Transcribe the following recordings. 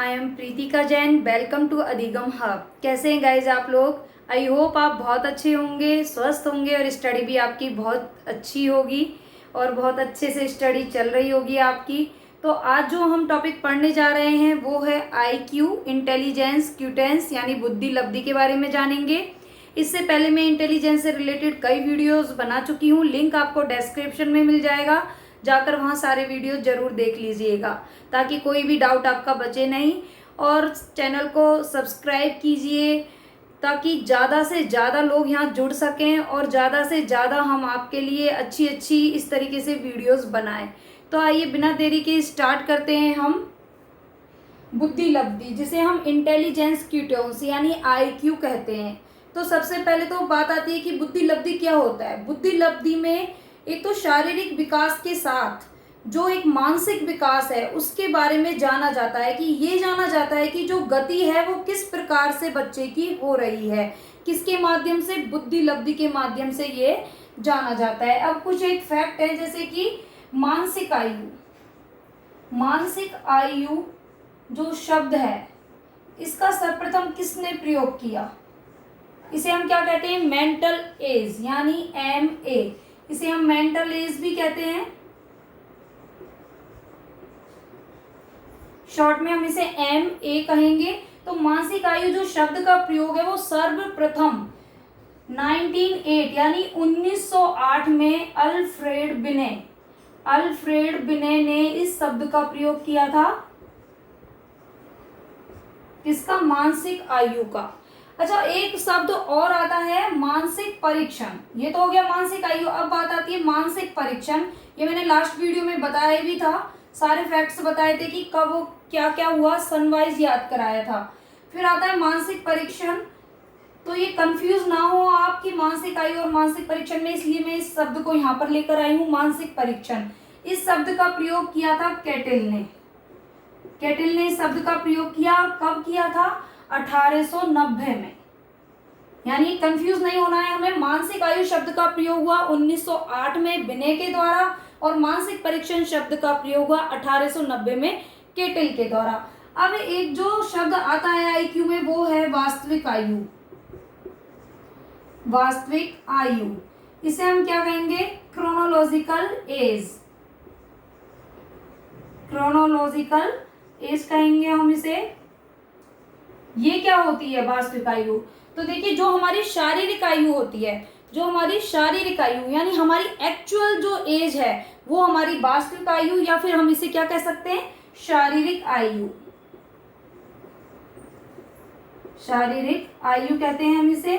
I am Preetika Jain. Welcome to Adhigam hub. कैसे हैं guys आप लोग? आई होप आप बहुत अच्छे होंगे, स्वस्थ होंगे और स्टडी भी आपकी बहुत अच्छी होगी और बहुत अच्छे से स्टडी चल रही होगी आपकी। तो आज जो हम टॉपिक पढ़ने जा रहे हैं वो है IQ, इंटेलिजेंस क्यूटेंस यानी बुद्धि लब्धि के बारे में जानेंगे। इससे पहले मैं इंटेलिजेंस से रिलेटेड कई वीडियोस बना चुकी हूँ, लिंक आपको डिस्क्रिप्शन में मिल जाएगा, जाकर वहाँ सारे वीडियो जरूर देख लीजिएगा ताकि कोई भी डाउट आपका बचे नहीं। और चैनल को सब्सक्राइब कीजिए ताकि ज़्यादा से ज़्यादा लोग यहाँ जुड़ सकें और ज़्यादा से ज़्यादा हम आपके लिए अच्छी अच्छी इस तरीके से वीडियोस बनाएं। तो आइए बिना देरी के स्टार्ट करते हैं हम बुद्धि लब्धि, जिसे हम इंटेलिजेंस क्यूटेंस यानी IQ कहते हैं। तो सबसे पहले तो बात आती है कि बुद्धि लब्धि क्या होता है। बुद्धि लब्धि में एक तो शारीरिक विकास के साथ जो एक मानसिक विकास है उसके बारे में जाना जाता है, कि ये जाना जाता है कि जो गति है वो किस प्रकार से बच्चे की हो रही है, किसके माध्यम से, बुद्धि लब्धि के माध्यम से ये जाना जाता है। अब कुछ एक फैक्ट है, जैसे कि मानसिक आयु। मानसिक आयु जो शब्द है इसका सर्वप्रथम किसने प्रयोग किया? इसे हम क्या कहते हैं? मेंटल एज यानी MA। इसे हम मेंटल एज भी कहते हैं, शॉर्ट में हम इसे MA कहेंगे। तो मानसिक आयु जो शब्द का प्रयोग है वो सर्वप्रथम 1908 यानी 1908 में अल्फ्रेड बिने ने इस शब्द का प्रयोग किया था। किसका? मानसिक आयु का। अच्छा, एक शब्द और आता है मानसिक परीक्षण। ये तो हो गया मानसिक आयु। अब बात आती है मानसिक परीक्षण। ये मैंने लास्ट वीडियो में बताया भी था, सारे फैक्ट्स बताए थे कि कब क्या क्या हुआ, सनवाइज याद कराया था। फिर आता है मानसिक परीक्षण। तो ये कंफ्यूज ना हो आप कि मानसिक आयु और मानसिक परीक्षण में, इसलिए मैं इस शब्द को यहाँ पर लेकर आई हूँ, मानसिक परीक्षण। इस शब्द का प्रयोग किया था कैटिल ने इस शब्द का प्रयोग किया। कब किया था? 1890 में। यानी कंफ्यूज नहीं होना है हमें। मानसिक आयु शब्द का प्रयोग हुआ 1908 में बिने के द्वारा और मानसिक परीक्षण शब्द का प्रयोग हुआ 1890 में केटिल के द्वारा। अब एक जो शब्द आता है IQ में वो है वास्तविक आयु। वास्तविक आयु, इसे हम क्या कहेंगे? क्रोनोलॉजिकल एज कहेंगे हम इसे। ये क्या होती है वास्तविक आयु? तो देखिए, जो हमारी शारीरिक आयु होती है, जो हमारी शारीरिक आयु यानी हमारी एक्चुअल जो एज है वो हमारी वास्तविक आयु, या फिर हम इसे क्या कह सकते हैं? शारीरिक आयु कहते हैं हम इसे।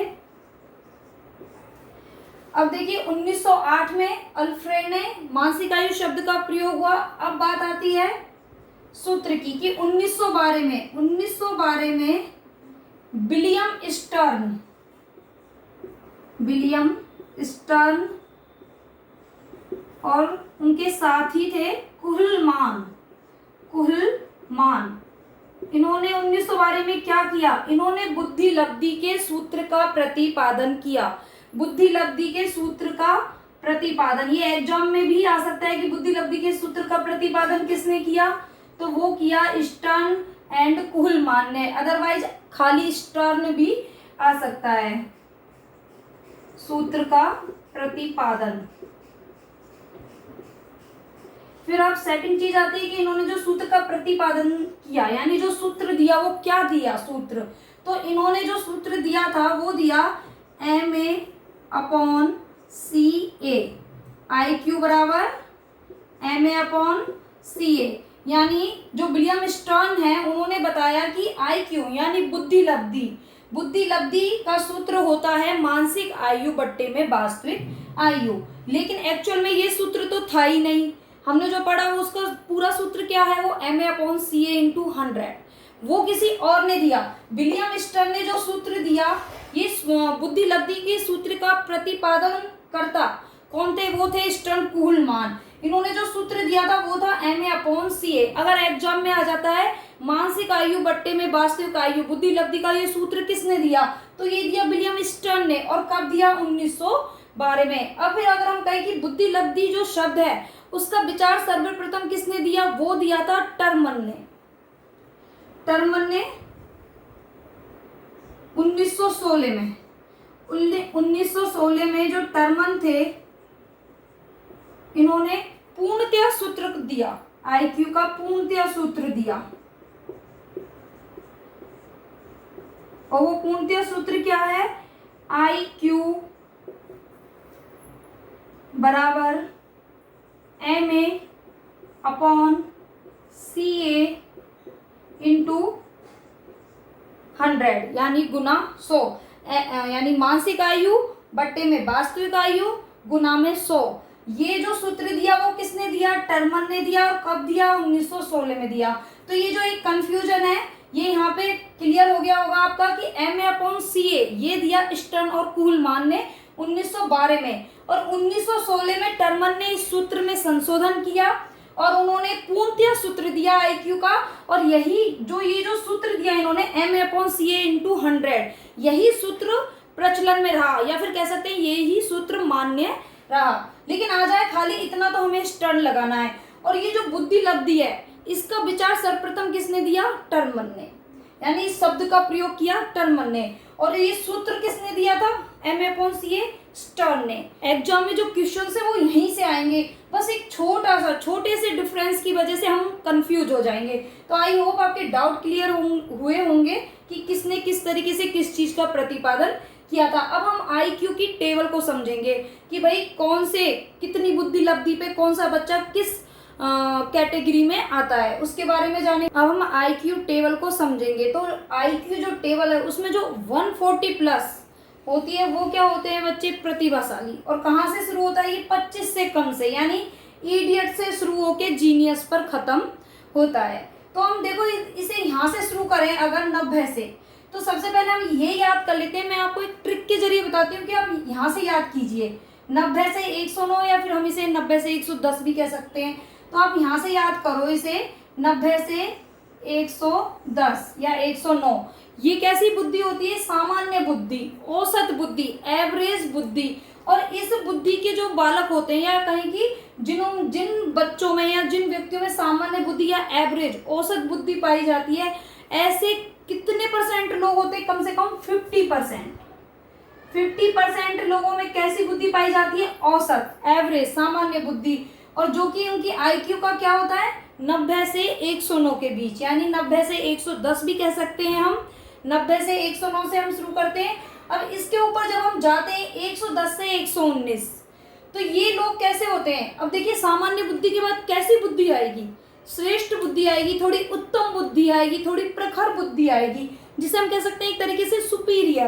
अब देखिए 1908 में अल्फ्रेड ने मानसिक आयु शब्द का प्रयोग हुआ। अब बात आती है सूत्र की कि 1912 में विलियम स्टर्न और उनके साथी थे कुहलमान। इन्होंने 1912 में क्या किया? इन्होंने बुद्धि लब्धि के सूत्र का प्रतिपादन किया। बुद्धि लब्धि के सूत्र का प्रतिपादन, ये एग्जाम में भी आ सकता है कि बुद्धि लब्धि के सूत्र का प्रतिपादन किसने किया? तो वो किया स्टर्न एंड कुहलमान ने। अदरवाइज खाली स्टर्न भी आ सकता है। सूत्र का प्रतिपादन। फिर अब सेकंड चीज आती है कि इन्होंने जो सूत्र का प्रतिपादन किया यानी जो सूत्र दिया वो क्या दिया? सूत्र। तो इन्होंने जो सूत्र दिया था वो दिया MA/CA। IQ बराबर MA/CA। यानी जो विलियम स्टर्न है उन्होंने बताया कि IQ यानी बुद्धि लब्धि का सूत्र होता है मानसिक आयु बट्टे में वास्तविक आयु। लेकिन एक्चुअल में ये सूत्र तो था ही नहीं। हमने जो पढ़ा वो उसका पूरा सूत्र क्या है? वो MA/CA × 100। वो किसी और ने दिया। विलियम स्टर्न ने जो सूत्र दिया, ये बुद्धि लब्धि के सूत्र का प्रतिपादन करता कौन थे? वो थे स्टर्न कुहलमान। इन्होंने जो सूत्र दिया था वो था MA/CA। अगर एग्जाम में आ जाता है मानसिक आयु बट्टे में वास्तविक आयु, बुद्धि लब्धि का ये सूत्र किसने दिया? तो ये दिया विलियम स्टर्न ने। और कब दिया? 1912 में। अब फिर अगर हम कहें कि बुद्धि लब्धि जो शब्द है उसका विचार सर्वप्रथम किसने दिया? वो दिया था टर्मन ने। टर्मन ने 1916 में 1916 में जो टर्मन थे, इन्होंने पूर्णतया सूत्र दिया, आईक्यू का पूर्णतया सूत्र दिया। और वो पूर्णतया सूत्र क्या है? IQ बराबर MA अपॉन CA इंटू 100, यानी गुना 100, यानी मानसिक आयु बट्टे में वास्तविक आयु गुना में 100। ये जो सूत्र दिया वो किसने दिया? टर्मन ने दिया। और कब दिया? 1916 में दिया। तो ये जो एक कंफ्यूजन है ये यहाँ पे क्लियर हो गया होगा आपका कि MA अपॉन CA ये दिया स्टर्न और कुहलमान ने 1912 में, और 1916 में टर्मन ने इस सूत्र में संशोधन किया और उन्होंने पूर्णतया सूत्र दिया IQ का। और यही जो ये जो सूत्र दिया इन्होंने MA अपॉन CA इंटू 100, यही सूत्र प्रचलन में रहा, या फिर कह सकते हैं यही सूत्र मान्य रहा। लेकिन आ जाए खाली इतना तो हमें स्टर्न लगाना है। और ये जो बुद्धि लब्धि है इसका विचार सर्वप्रथम किसने दिया? टर्मन ने, यानी इस शब्द का प्रयोग किया टर्मन ने। और ये सूत्र किसने दिया था? MA अपॉन CA स्टर्न ने। एग्जाम में जो क्वेश्चन है वो यहीं से आएंगे, बस एक छोटे से डिफरेंस की वजह से हम कंफ्यूज हो जाएंगे। तो आई होप आपके डाउट क्लियर हुए होंगे कि किसने किस तरीके से किस चीज का प्रतिपादन किया था। अब हम IQ की टेबल को समझेंगे कि भाई कौन से कितनी बुद्धि लब्धि पे कौन सा बच्चा किस कैटेगरी में आता है, उसके बारे में जाने। अब हम IQ टेबल को समझेंगे। तो IQ जो टेबल है उसमें जो 140 प्लस होती है वो क्या होते हैं बच्चे? प्रतिभाशाली। और कहाँ से शुरू होता है? ये 25 से कम से, यानी इडियट से शुरू होके जीनियस पर खत्म होता है। तो हम देखो इसे यहाँ से शुरू करें अगर 90 से, तो सबसे पहले हम ये याद कर लेते हैं। मैं आपको एक ट्रिक के जरिए बताती हूँ कि आप यहाँ से याद कीजिए। 90 से 109, या फिर हम इसे 90 से 110 भी कह सकते हैं। तो आप यहाँ से याद करो इसे 90 से 110 या 109। ये कैसी बुद्धि होती है? सामान्य बुद्धि, औसत बुद्धि, एवरेज बुद्धि। और इस बुद्धि के जो बालक होते हैं, या कहें कि जिन बच्चों में या जिन व्यक्तियों में सामान्य बुद्धि या एवरेज औसत बुद्धि पाई जाती है, ऐसे कितने परसेंट लोग होते हैं? कम से कम 50%। 50% लोगों में कैसी बुद्धि पाई जाती है? औसत, एवरेज, सामान्य बुद्धि। और जो कि उनकी IQ का क्या होता है? 90 से 109 के बीच, यानी 90 से 110 भी कह सकते हैं हम। 90 से 109 से हम शुरू करते हैं। अब इसके ऊपर जब हम जाते हैं 110 से 119, तो ये लोग कैसे होते हैं? अब देखिए सामान्य बुद्धि के बाद कैसी बुद्धि आएगी? श्रेष्ठ बुद्धि आएगी, थोड़ी उत्तम बुद्धि आएगी, थोड़ी प्रखर बुद्धि आएगी, जिसे हम कह सकते हैं एक तरीके से सुपीरियर।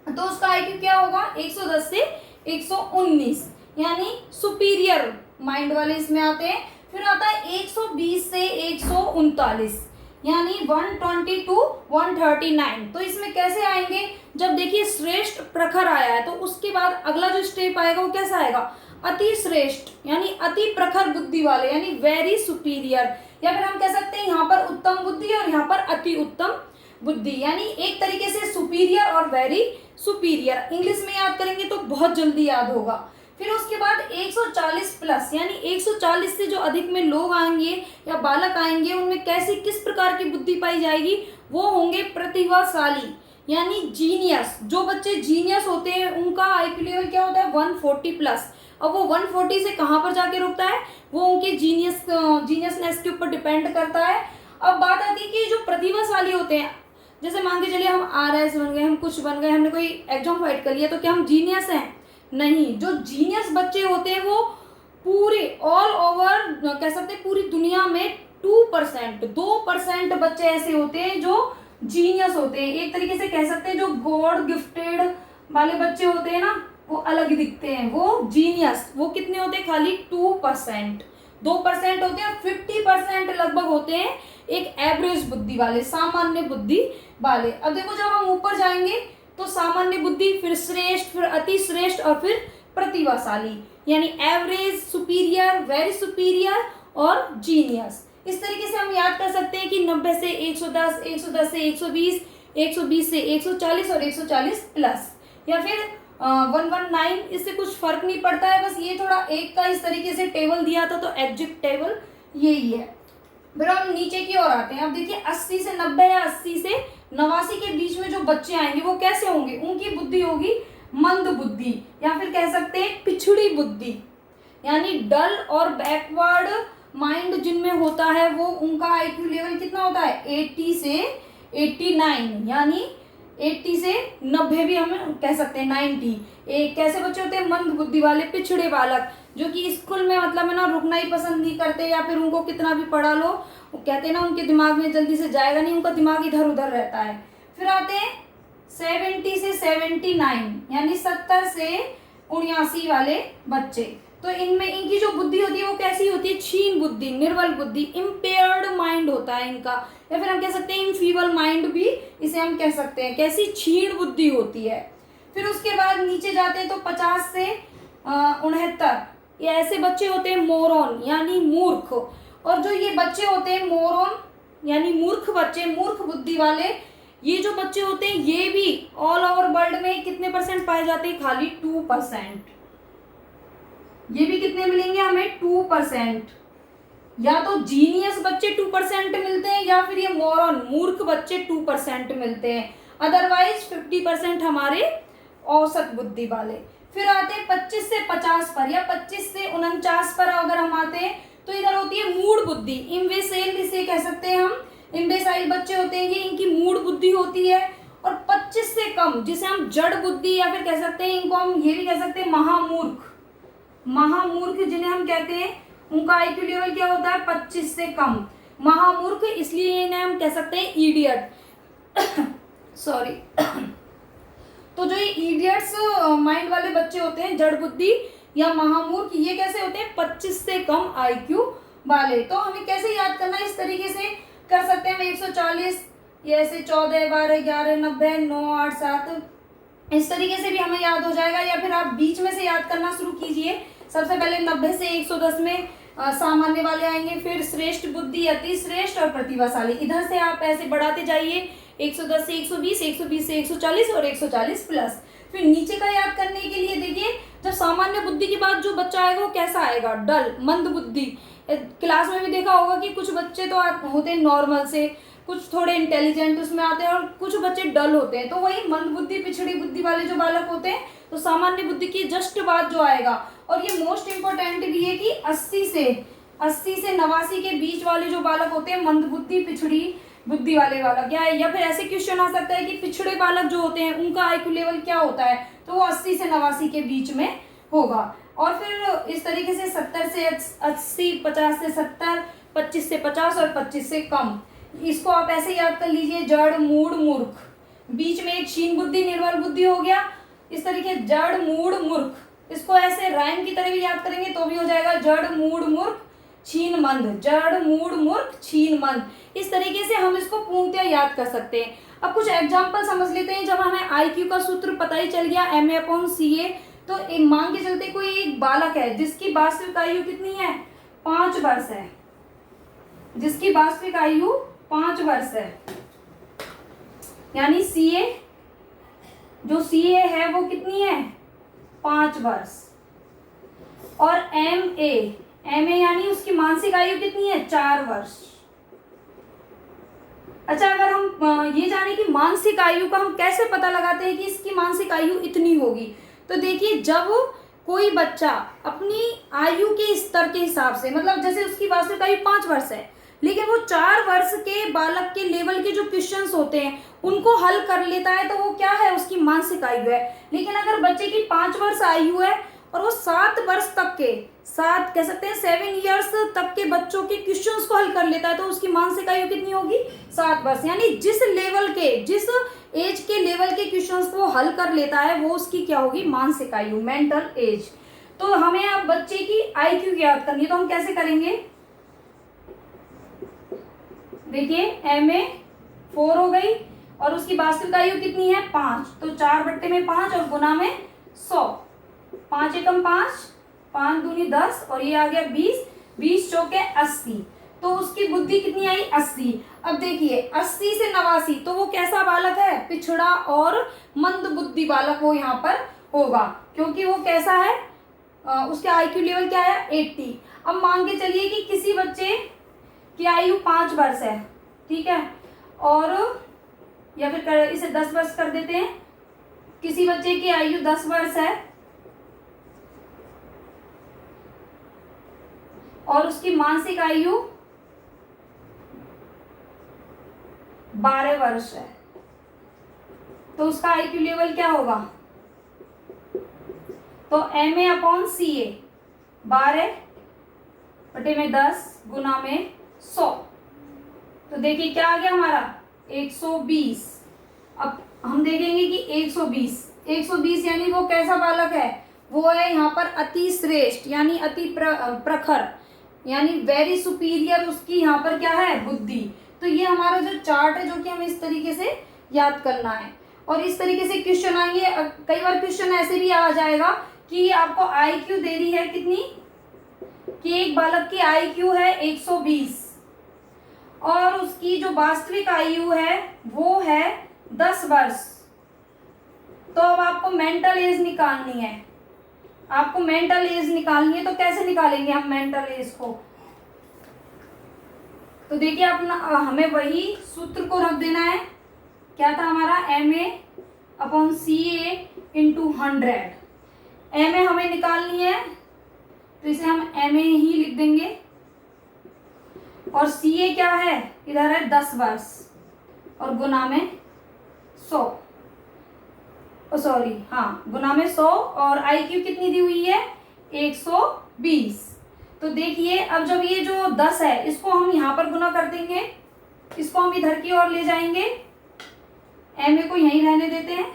तो उसका IQ क्या होगा? 110 से 119, यानी सुपीरियर माइंड वाले इसमें आते हैं। फिर आता है 120 से 139, यानी 120 to 139। तो इसमें कैसे आएंगे? जब देखिए श्रेष्ठ प्रखर आया है तो उसके बाद अगला जो स्टेप आएगा वो कैसा आएगा? अति श्रेष्ठ, यानी अति प्रखर बुद्धि वाले, यानी वेरी सुपीरियर। या फिर हम कह सकते हैं यहाँ पर उत्तम बुद्धि और यहाँ पर अति उत्तम बुद्धि, यानी एक तरीके से सुपीरियर और वेरी सुपीरियर। इंग्लिश में याद करेंगे तो बहुत जल्दी याद होगा। फिर उसके बाद 140 प्लस, यानी 140 से जो अधिक में लोग आएंगे या बालक आएंगे, उनमें कैसी किस प्रकार की बुद्धि पाई जाएगी? वो होंगे प्रतिभाशाली, यानी जीनियस। जो बच्चे जीनियस होते हैं उनका IQ लेवल क्या होता है? 140 प्लस। अब वो 140 से कहाँ पर जाके रुकता है? वो उनके जीनियसनेस के ऊपर डिपेंड करता है। अब बात आती है कि जो प्रतिभाशाली होते हैं, जैसे मान के चलिए हम RS बन गए, हम कुछ बन गए, हमने कोई एग्जाम फाइट कर लिया, तो क्या हम जीनियस हैं? नहीं। जो जीनियस बच्चे होते हैं वो पूरे ऑल ओवर कह सकते हैं पूरी दुनिया में 2% बच्चे ऐसे होते हैं जो जीनियस होते हैं। एक तरीके से कह सकते हैं जो गॉड गिफ्टेड वाले बच्चे होते हैं ना, वो अलग दिखते हैं। वो जीनियस वो कितने होते हैं? खाली 2% होते हैं। 50% लगभग होते हैं एक एवरेज बुद्धि वाले, सामान्य बुद्धि वाले। अब देखो जब हम ऊपर जाएंगे तो सामान्य बुद्धि, फिर श्रेष्ठ, फिर अति श्रेष्ठ और फिर प्रतिभाशाली, यानी एवरेज, सुपीरियर, वेरी सुपीरियर और जीनियस। इस तरीके से हम याद कर सकते हैं कि 90 से 110, 110 से 120, 120 से 140 और 140 प्लस, या फिर 119। इससे कुछ फर्क नहीं पड़ता है, बस ये थोड़ा एक का इस तरीके से टेबल दिया था तो एग्जैक्ट टेबल यही है। फिर हम नीचे की ओर आते हैं। अब देखिए 80 से 90 या 80 से 89 के बीच में जो बच्चे आएंगे वो कैसे होंगे, उनकी बुद्धि होगी मंद बुद्धि, या फिर कह सकते हैं पिछड़ी बुद्धि। यानी डल और बैकवर्ड माइंड जिनमें होता है वो उनका आईक्यू लेवल कितना होता है 80 से 89, यानी 80 से 90 भी हम कह सकते हैं 90। एक कैसे बच्चे होते हैं, मंद बुद्धि वाले पिछड़े बालक, जो कि स्कूल में मतलब है ना रुकना ही पसंद नहीं करते, या फिर उनको कितना भी पढ़ा लो वो कहते हैं ना उनके दिमाग में जल्दी से जाएगा नहीं, उनका दिमाग इधर उधर रहता है। फिर आते हैं 70 से 79, यानी 70 से 79 वाले बच्चे। तो इनमें इनकी जो बुद्धि होती है वो कैसी होती है, क्षीण बुद्धि, निर्बल बुद्धि, इम्पेयर्ड माइंड होता है इनका, या फिर हम कह सकते हैं इनफीबल माइंड भी इसे हम कह सकते हैं। कैसी, क्षीण बुद्धि होती है। फिर उसके बाद नीचे जाते हैं तो 50 से 69 ये ऐसे बच्चे होते हैं मोरॉन, यानी मूर्ख। और जो ये बच्चे होते हैं मोरॉन यानी मूर्ख बच्चे, मूर्ख बुद्धि वाले, ये जो बच्चे होते हैं ये भी ऑल ओवर वर्ल्ड में कितने परसेंट पाए जाते हैं, खाली 2%। ये भी कितने मिलेंगे हमें, 2%। या तो जीनियस बच्चे 2% मिलते हैं, या फिर ये मोरॉन मूर्ख बच्चे 2% मिलते हैं। अदरवाइज 50% हमारे औसत बुद्धि वाले। फिर आते हैं 25 से 50 पर, या 25 से 49 पर अगर हम आते हैं तो इधर होती है मूड बुद्धि, इम्बेसाइल इसे कह सकते हैं हम। इम्बेसाइल बच्चे होते हैं ये, इनकी मूड बुद्धि होती है। और 25 से कम जिसे हम जड़ बुद्धि या फिर कह सकते हैं, इनको हम ये भी कह सकते हैं महामूर्ख। महामूर्ख जिन्हें हम कहते हैं उनका आईक्यू लेवल क्या होता है, 25 से कम। महामूर्ख इसलिए इन्हें हम कह सकते हैं इडियट सॉरी तो जो ये इडियट्स माइंड वाले बच्चे होते हैं, जड़ बुद्धि या महामूर्ख, ये कैसे होते हैं, 25 से कम आईक्यू वाले। तो हमें कैसे याद करना है, इस तरीके से कर सकते हैं हम 140, ये ऐसे 14 12 11 90 9 8 7, इस तरीके से भी हमें याद हो जाएगा। या फिर आप बीच में से याद करना शुरू कीजिए। सबसे पहले 90 से 110 में सामान्य वाले आएंगे, फिर श्रेष्ठ बुद्धि, अति श्रेष्ठ और प्रतिभाशाली। इधर से आप ऐसे बढ़ाते जाइए, 110 से 120, 120 से 140 और 140 प्लस। फिर नीचे का याद करने के लिए देखिए, जब सामान्य बुद्धि के बाद जो बच्चा आएगा वो कैसा आएगा, डल, मंद बुद्धि। क्लास में भी देखा होगा कि कुछ बच्चे तो होते हैं नॉर्मल से, कुछ थोड़े इंटेलिजेंट उसमें आते हैं, और कुछ बच्चे डल होते हैं। तो वही मंद बुद्धि पिछड़ी बुद्धि वाले जो बालक होते हैं, तो सामान्य बुद्धि की जस्ट बाद जो आएगा। और ये मोस्ट इंपॉर्टेंट भी है कि 80 से 89 के बीच वाले जो बालक होते हैं मंद बुद्धि पिछड़ी बुद्धि वाले बालक, या फिर ऐसे क्वेश्चन आ सकता है कि पिछड़े बालक जो होते हैं उनका आईक्यू लेवल क्या होता है, तो वो 80 से 89 के बीच में होगा। और फिर इस तरीके से 70 से 80, 50 से 70, 25 से 50 और 25 से कम। इसको आप ऐसे याद कर लीजिए, जड़ मूड मूर्ख, बीच में एक क्षीण बुद्धि निर्बल बुद्धि हो गया। इस तरीके जड़ मूड मूर्ख, इसको ऐसे राइम की तरह भी याद करेंगे तो भी हो जाएगा, जड़ मूड मूर्ख क्षीण मंद, जड़ मूड मूर्ख क्षीण मंद। इस तरीके से हम इसको पूर्णतः याद कर सकते हैं। अब कुछ एग्जाम्पल समझ लेते हैं। जब हमें आईक्यू का सूत्र पता ही चल गया MA/CA, तो मान के चलते कोई एक बालक है जिसकी वास्तविक आयु कितनी है, 5 वर्ष है, जिसकी वास्तविक आयु 5 वर्ष है, यानी CA जो CA है वो कितनी है, 5 वर्ष। और MA यानी उसकी मानसिक आयु कितनी है, 4 वर्ष। अच्छा, अगर हम ये जाने कि मानसिक आयु का हम कैसे पता लगाते हैं कि इसकी मानसिक आयु इतनी होगी, तो देखिए जब कोई बच्चा अपनी आयु के स्तर के हिसाब से, मतलब जैसे उसकी वास्तविक आयु 5 वर्ष है, लेकिन वो 4 वर्ष के बालक के लेवल के जो क्वेश्चंस होते हैं उनको हल कर लेता है, तो वो क्या है, उसकी मानसिक आयु है। लेकिन अगर बच्चे की 5 वर्ष आयु है और वो 7 वर्ष तक के, 7 कह सकते हैं 7 ईयर्स तक के बच्चों के क्वेश्चंस को हल कर लेता है, तो उसकी मानसिक आयु कितनी होगी, 7 वर्ष। यानी जिस लेवल के, जिस एज के लेवल के क्वेश्चंस को हल कर लेता है वो उसकी क्या होगी, मानसिक आयु, मेंटल एज। तो हमें अब बच्चे की आईक्यू याद करनी है, तो हम कैसे करेंगे, देखिए MA 4 हो गई और उसकी वास्तविक आयु कितनी है, 5, तो 4/5 और गुना में 100, 5 एकम 5, 5 दूनी 10 और ये आ गया 20, 20 चौके 80, तो उसकी बुद्धि कितनी आई, 80। अब देखिए 80 से 89, तो वो कैसा बालक है, पिछड़ा और मंद बुद्धि बालक वो यहाँ पर होगा, क्योंकि वो कैसा है, उसके आईक्यू लेवल क्या है, 80। अब मान के चलिए कि किसी बच्चे की आयु 5 वर्ष है, ठीक है, और या फिर इसे 10 वर्ष कर देते हैं, किसी बच्चे की आयु 10 वर्ष है और उसकी मानसिक आयु 12 वर्ष है, तो उसका आईक्यू लेवल क्या होगा? तो MA/CA 12/10 गुना में 100, तो देखिए क्या आ गया हमारा 120। अब हम देखेंगे कि 120 यानी वो कैसा बालक है? वो है यहाँ पर अति श्रेष्ठ यानी अति प्रखर यानी वेरी सुपीरियर, उसकी यहाँ पर क्या है? बुद्धि। तो ये हमारा जो चार्ट है जो कि हमें इस तरीके से याद करना है और इस तरीके से क्वेश्चन आएंगे। कई बार क्वेश्चन ऐसे भी आ जाएगा कि आपको आईक्यू दे दी है कितनी, कि एक बालक की आईक्यू है 120 और उसकी जो वास्तविक आयु है वो है 10 वर्ष। तो अब आपको मेंटल एज निकालनी है, तो कैसे निकालेंगे हम मेंटल एज को? तो देखिए अपना हमें वही सूत्र को रख देना है। क्या था हमारा? MA/CA × 100। MA हमें निकालनी है तो इसे हम MA ही लिख देंगे और CA क्या है? इधर है 10 वर्ष और गुना में 100, गुना में 100 और IQ कितनी दी हुई है? 120। तो देखिए अब जब ये जो 10 है इसको हम यहाँ पर गुना कर देंगे, इसको हम इधर की ओर ले जाएंगे, MA को यहीं रहने देते हैं,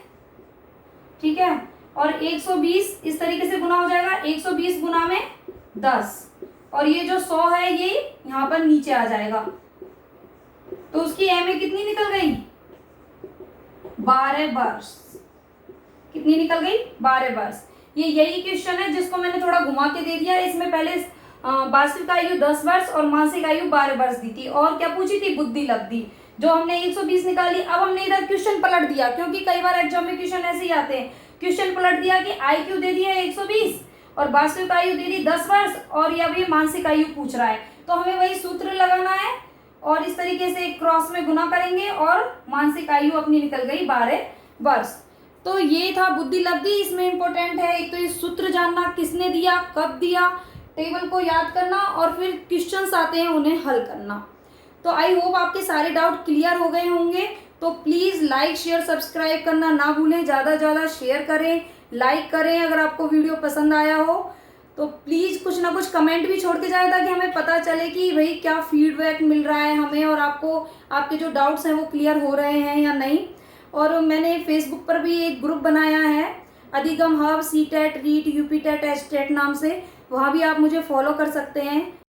ठीक है, और 120 इस तरीके से गुना हो जाएगा, 120 गुना में 10 और ये जो 100 है ये यहाँ पर नीचे आ जाएगा। तो उसकी MA कितनी निकल गई? 12 वर्ष। कितनी निकल गई? 12 वर्ष। ये यही क्वेश्चन है जिसको मैंने थोड़ा घुमा के दे दिया। इसमें पहले वास्तविक आयु 10 वर्ष और मानसिक आयु 12 वर्ष दी थी और क्या पूछी थी? बुद्धि लब्धि, जो हमने 120 निकाली। अब हमने इधर क्वेश्चन पलट दिया क्योंकि कई बार एग्जाम में क्वेश्चन ऐसे ही आते हैं। क्वेश्चन पलट दिया कि आईक्यू दे दी है 120 और वास्तविक आयु दे दी 10 वर्ष और ये अभी मानसिक आयु पूछ रहा है, तो हमें वही सूत्र लगाना है और इस तरीके से क्रॉस में गुना करेंगे और मानसिक आयु अपनी निकल गई 12 वर्ष। तो ये था बुद्धि लब्धि। इसमें इंपॉर्टेंट है एक तो ये सूत्र जानना, किसने दिया, कब दिया, टेबल को याद करना और फिर क्वेश्चंस आते हैं उन्हें हल करना। तो आई होप आपके सारे डाउट क्लियर हो गए होंगे। तो प्लीज़ लाइक शेयर सब्सक्राइब करना ना भूलें, ज़्यादा से ज़्यादा शेयर करें, लाइक करें अगर आपको वीडियो पसंद आया हो तो प्लीज़ कुछ ना कुछ कमेंट भी छोड़ के जाए ताकि हमें पता चले कि भाई क्या फीडबैक मिल रहा है हमें और आपको आपके जो डाउट्स हैं वो क्लियर हो रहे हैं या नहीं। और मैंने फेसबुक पर भी एक ग्रुप बनाया है अधिगम hub, CTET, REET, UP TET, STET नाम से, वहाँ भी आप मुझे फॉलो कर सकते हैं।